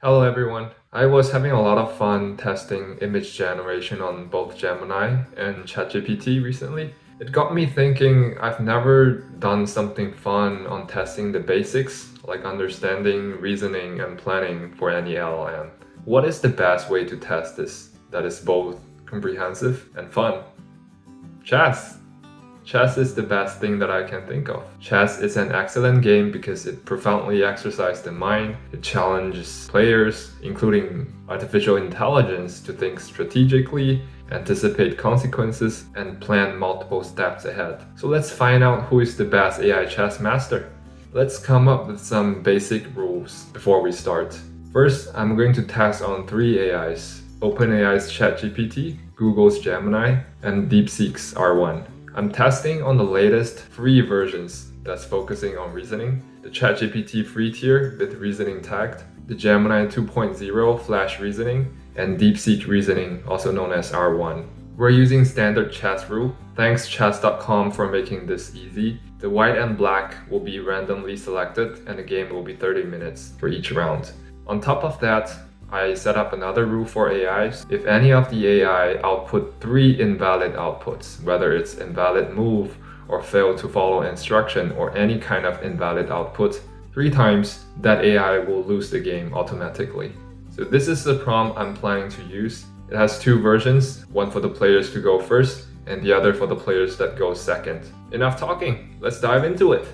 Hello everyone. I was having a lot of fun testing image generation on both Gemini and ChatGPT recently. It got me thinking I've never done something fun on testing the basics, like understanding, reasoning, and planning for any LLM. What is the best way to test this that is both comprehensive and fun? Chess! Chess is the best thing that I can think of. Chess is an excellent game because it profoundly exercises the mind. It challenges players, including artificial intelligence, to think strategically, anticipate consequences, and plan multiple steps ahead. So let's find out who is the best AI chess master. Let's come up with some basic rules before we start. First, I'm going to test on three AIs: OpenAI's ChatGPT, Google's Gemini, and DeepSeek's R1. I'm testing on the latest free versions that's focusing on reasoning, the ChatGPT free tier with reasoning tagged, the Gemini 2.0 flash reasoning, and DeepSeek reasoning, also known as R1. We're using standard chess rule. Thanks chess.com for making this easy. The white and black will be randomly selected and the game will be 30 minutes for each round. On top of that, I set up another rule for AIs. If any of the AI output three invalid outputs, whether it's invalid move or fail to follow instruction or any kind of invalid output, three times, that AI will lose the game automatically. So this is the prompt I'm planning to use. It has two versions, one for the players to go first and the other for the players that go second. Enough talking, let's dive into it.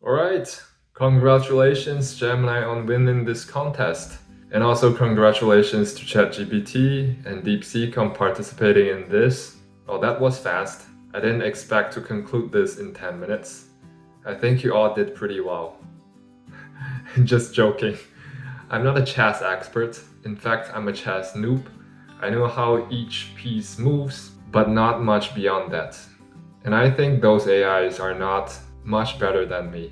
Alright, congratulations Gemini on winning this contest. And also congratulations to ChatGPT and DeepSeek on participating in this. Oh, that was fast. I didn't expect to conclude this in 10 minutes. I think you all did pretty well. Just joking. I'm not a chess expert. In fact, I'm a chess noob. I know how each piece moves, but not much beyond that. And I think those AIs are not much better than me.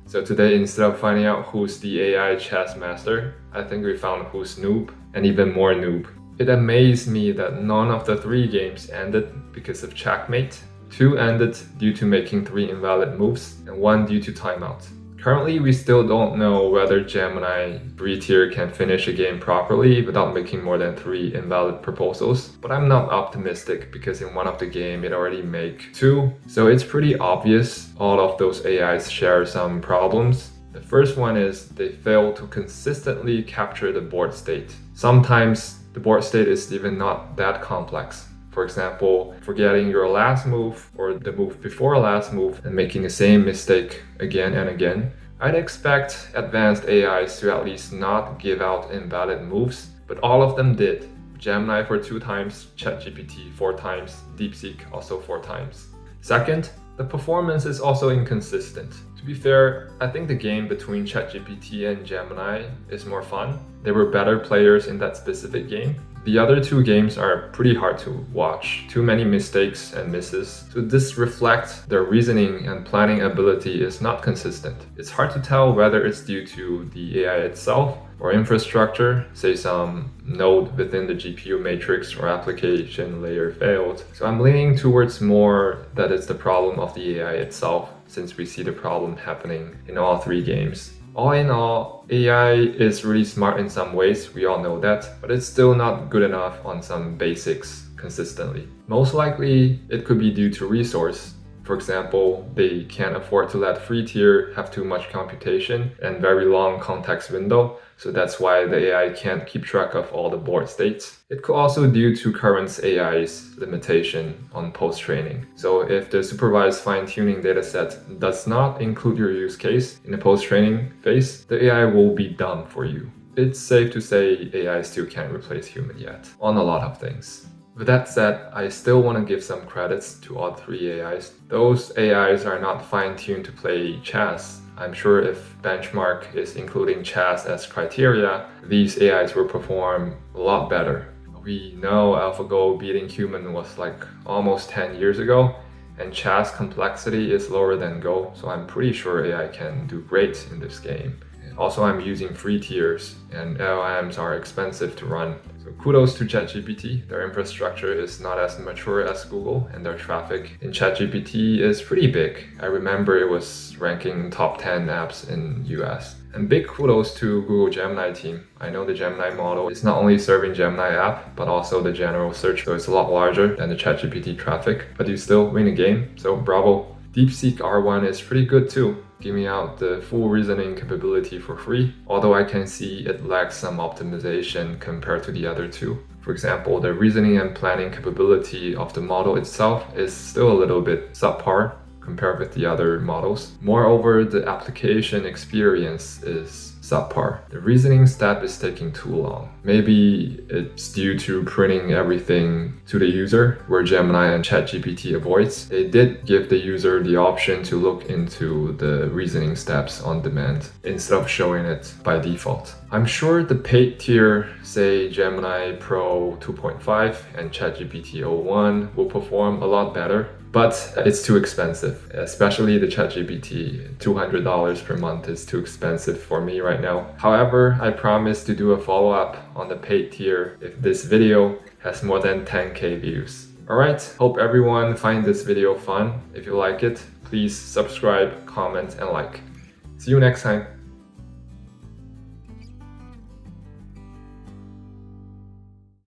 So today, instead of finding out who's the AI chess master, I think we found who's noob and even more noob. It amazed me that none of the 3 games ended because of checkmate. 2 ended due to making 3 invalid moves and 1 due to timeout. Currently, we still don't know whether Gemini 3 tier can finish a game properly without making more than 3 invalid proposals, but I'm not optimistic because in one of the game it already made 2, so it's pretty obvious all of those AIs share some problems. The first one is they fail to consistently capture the board state. Sometimes the board state is even not that complex. For example, forgetting your last move or the move before last move and making the same mistake again and again. I'd expect advanced AIs to at least not give out invalid moves, but all of them did. Gemini for 2 times, ChatGPT 4 times, DeepSeek also 4 times. Second, the performance is also inconsistent. To be fair, I think the game between ChatGPT and Gemini is more fun. They were better players in that specific game. The other 2 games are pretty hard to watch, too many mistakes and misses. So this reflects their reasoning and planning ability is not consistent. It's hard to tell whether it's due to the AI itself or infrastructure, say some node within the GPU matrix or application layer failed. So I'm leaning towards more that it's the problem of the AI itself, since we see the problem happening in all 3 games. All in all, AI is really smart in some ways, we all know that, but it's still not good enough on some basics consistently. Most likely, it could be due to resource. For example, they can't afford to let free tier have too much computation and very long context window, so that's why the AI can't keep track of all the board states. It could also be due to current AI's limitation on post-training. So if the supervised fine-tuning dataset does not include your use case in the post-training phase, the AI will be done for you. It's safe to say AI still can't replace human yet on a lot of things. With that said, I still want to give some credits to all 3 AIs. Those AIs are not fine-tuned to play chess. I'm sure if benchmark is including chess as criteria, these AIs will perform a lot better. We know AlphGo beating human was like almost 10 years ago, and chess complexity is lower than Go, so I'm pretty sure AI can do great in this game. Also, I'm using free tiers, and LLMs are expensive to run. So kudos to ChatGPT. Their infrastructure is not as mature as Google, and their traffic in ChatGPT is pretty big. I remember it was ranking top 10 apps in US. And big kudos to Google Gemini team. I know the Gemini model is not only serving Gemini app, but also the general search, so it's a lot larger than the ChatGPT traffic, but you still win the game, so bravo. DeepSeek R1 is pretty good too, giving out the full reasoning capability for free, although I can see it lacks some optimization compared to the other 2. For example, the reasoning and planning capability of the model itself is still a little bit subpar compared with the other models. Moreover, the application experience is subpar. The reasoning step is taking too long. Maybe it's due to printing everything to the user, where Gemini and ChatGPT avoids. They did give the user the option to look into the reasoning steps on demand instead of showing it by default. I'm sure the paid tier, say Gemini Pro 2.5 and ChatGPT 01, will perform a lot better. But it's too expensive, especially the ChatGPT. $200 per month is too expensive for me right now. However, I promise to do a follow-up on the paid tier if this video has more than 10k views. Alright, hope everyone find this video fun. If you like it, please subscribe, comment, and like. See you next time.